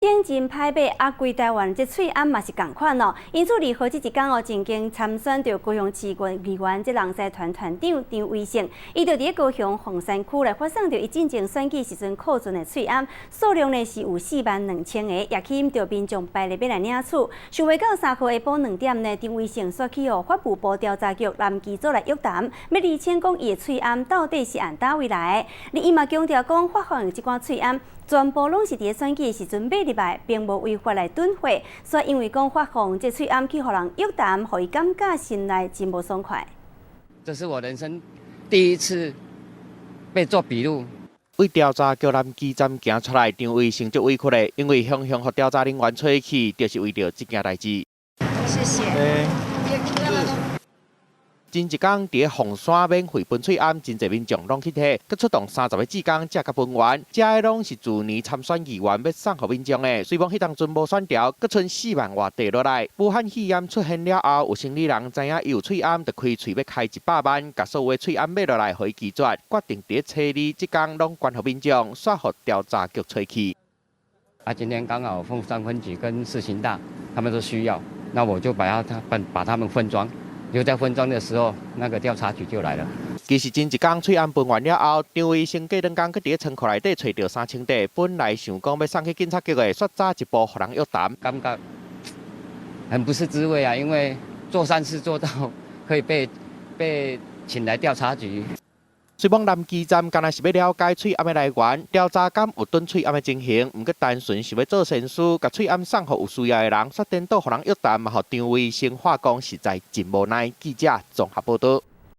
天真歹买，啊，规台湾这翠暗嘛是共款哦。因此，二号这一天哦，曾经参选到高雄市议员这人才团团长张伟成，伊就伫高雄凤山区来发送到伊进前选举时阵库存的翠暗，数量呢是有42000个，也吸引到民众排列要来领取。想袂到3号下晡2点呢，张伟成刷起哦法务部调查局南基组来约谈，要厘清讲伊的翠暗到底是按倒位来的。伊嘛强调讲发放的这款翠暗。全部拢是伫选举的时阵买入来，并无违法来囤货，所以因为讲发放这喙暗去互人约谈，互伊感觉心内真无爽快。这是我人生第一次被做笔录。为调查局南基站行出来，张伟成就委屈的，因为向互调查人员吹气，就是为着这件代志。谢谢。前一天伫凤山免费分喙暗，真侪民众拢去摕，佮出动30个志工，才甲分完。这个拢是去年参选议员要送互民众的，虽讲迄当阵无选调，佮剩4万外地落来。武汉肺炎出现了后，有生理人知影伊有喙暗，就开喙要开100万，甲所有的喙暗买落来，互伊拒绝，决定伫初二即天拢关互民众，煞互调查局吹气。今天刚好凤山分局跟市刑大他们都需要，那我就把他们分装。就在分装的时候，那个调查局就来了。其实前一天喙暗分完了后，张伟成过两天，去伫仓库内底找到3000块，本来想讲要送去警察局的，煞早一步互人约谈，感觉很不是滋味啊！因为做善事做到可以被请来调查局。虽讲南基站干那是要了解喙暗的来源，调查敢有蹲喙暗的情形，毋过单纯是要做善事，甲喙暗送互有需要的人，煞颠倒互人约谈，嘛，互张伟成化工实在真无奈。记者综合报道。